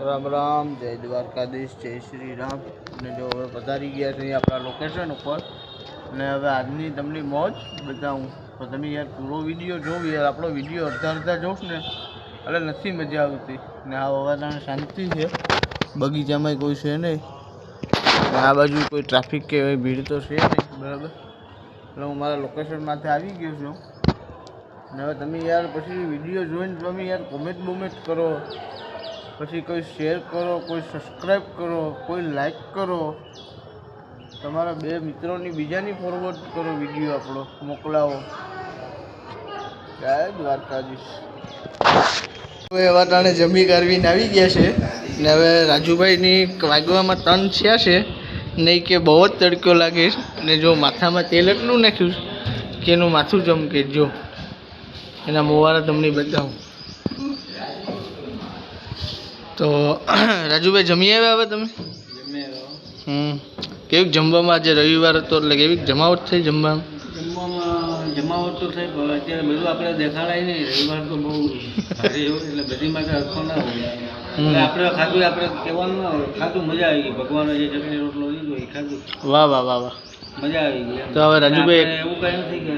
રામ રામ, જય દ્વારકાધીશ, જય શ્રી રામ. અને જો હવે પધારી ગયા છે આપણા લોકેશન ઉપર અને હવે આજની તમને મોજ બતાવું તો તમે યાર પૂરો વિડીયો જોવો યાર. આપણો વિડીયો અડધા જોશ ને એટલે નથી મજા આવતી. ને આ વાતાવરણ શાંતિ છે, બગીચામાં કોઈ છે નહીં, આ બાજુ કોઈ ટ્રાફિક કે એવી ભીડ તો છે નહીં, બરાબર. એટલે હું મારા લોકેશનમાંથી આવી ગયો છું. ને હવે તમે યાર પછી વિડીયો જોઈને તમે યાર કોમેન્ટ કરો, પછી કોઈ શેર કરો, કોઈ સબસ્ક્રાઈબ કરો, કોઈ લાઈક કરો, તમારા બે મિત્રોની બીજાની ફોરવર્ડ કરો, વિડીયો આપણો મોકલાવો. જય દ્વારકાધીશ. એવા ટાણે જમી કરવીને આવી ગયા છે ને હવે રાજુભાઈની વાગવામાં 3 થયા છે. નહીં કે બહુ જ તડકો લાગે ને જો માથામાં તેલ એટલું નાખ્યું કે એનું માથું ચમકે. જો એના મોવારા તમને બતાવું તો રાજુભાઈ જમી આવ્યા હવે તમે? કેવીક જમવામાં? આજે રવિવાર હતો એટલે કેવીક જમાવટ થઈ જમવામાં? જમાવટ તો થઈ, અત્યારે બધું આપણે દેખાડાય નહીં. રવિવાર તો બહુ ભારે હોય એટલે બધી માટે હરખો ના હોય. આપણે ખાધું આપણે કહેવાનું ના હોય, ખાધું મજા આવી ગઈ. ભગવાનનો જે ચટણી રોટલો લીધો એ ખાધું. વાહ વાહ વાહ વાહ, મજા આવી ગઈ. તો હવે રાજુભાઈ એવું કંઈ નથી કે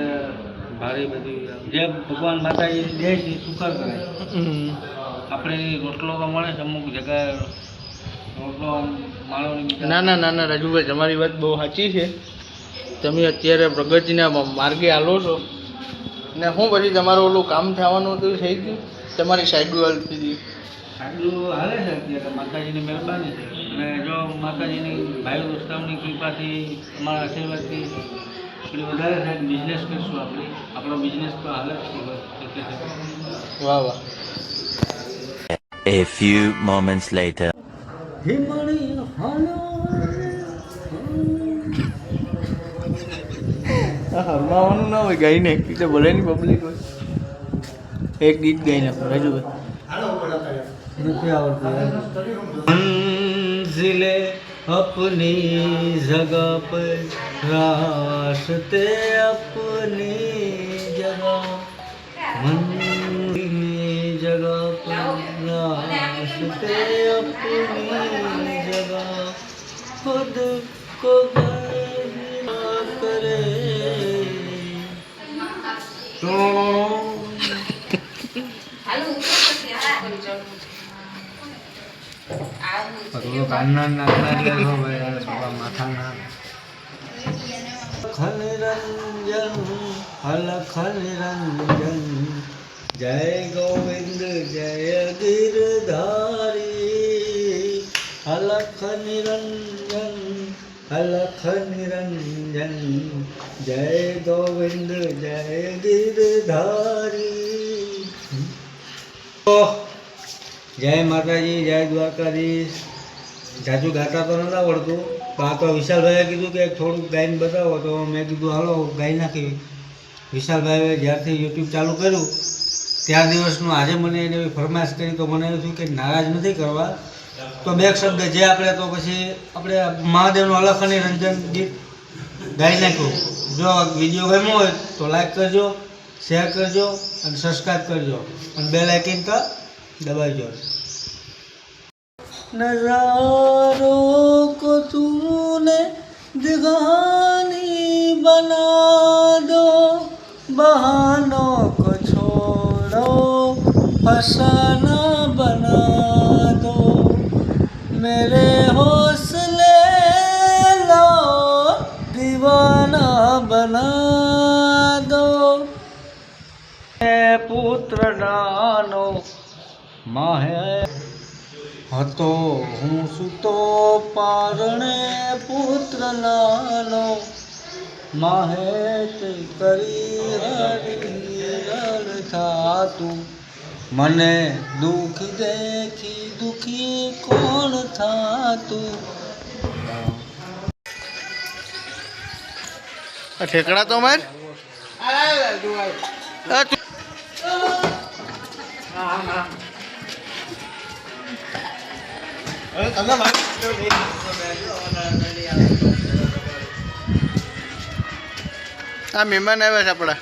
ભારે બધી જે ભગવાન માતાજી દે છે સુખાર કરે. આપણે રોટલો તો મળે છે અમુક જગ્યાએ રોટલો માળવાની. ના રાજુભાઈ, તમારી વાત બહુ સાચી છે. તમે અત્યારે પ્રગતિના માર્ગે હાલો છો ને હું પછી તમારું ઓલું કામ થવાનું હતું થઈ ગયું? તમારી સાઈડ હાલતી હતી? સાઈડ હાલે છે અત્યારે, માતાજીની મહેરબાની છે. અને જો માતાજીની ભાઈ દોસ્તારની કૃપાથી અમારા આશીર્વાદથી એટલી વધારે થાય બિઝનેસ કરીશું. આપણો બિઝનેસ તો હાલે જ છે. વાહ વાહ. A few moments later. હરમાવાનું ના હોય, ગાઈને એટલે બોલે નહીં પબ્લિક હોય. એક ગીત ગાઈ નાખો રાજુભાઈ. નથી આવડતું. મંઝિલે અપની જગહ પર, રાસ્તે અપની જગહ. મંઝિલની જગહ પર, रास्ते अपनी जगह, खुद को करे तो कान्ना नाचना माथा खल रंजन अलख निरंजन, जय गोविंद जय गिरधारी. अलख निरंजन जय गोविंद जय गिरधारी. जय माताजी, जय द्वारकाधीश. જાજુ ગાતા તો નથી આવડતું, આ તો વિશાલભાઈએ કીધું કે થોડુંક ગાઈને બતાવો, તો મેં કીધું હાલો ગાઈ નાખી. વિશાલભાઈએ જ્યારથી યુટ્યુબ ચાલુ કર્યું ત્યાર દિવસનું આજે મને એની ફરમાઈશ કરી, તો મને એવું થયું કે નારાજ નથી કરવા, તો બે શબ્દ જે આપણે તો પછી આપણે મહાદેવનું અલખ નિરંજન ગીત ગાઈ નાખ્યું. જો વિડીયો ગમ્યો હોય તો લાઈક કરજો, શેર કરજો અને સબસ્ક્રાઈબ કરજો અને બેલ આઇકન તો દબાવજો. नज़ारों को तूने दीवानी बना दो, बहानों को छोड़ो फसाना बना दो, मेरे हौसले लो दीवाना बना दो. पुत्र नानो माहे હતો હું સુતો પારણે, પુત્ર નાનો માહેત કરી હરિહર થાતું, મને દુઃખ દેખી દુઃખી કોણ થાતું. ઠેકડા તો માર. આ મહેમાન આવ્યા છે આપણા.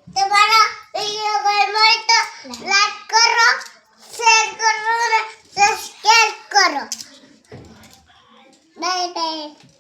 તમારા વિડીયો ગમે તો લાઈક કરો, શેર કરો અને સબસ્ક્રાઇબ કરો. Bye bye.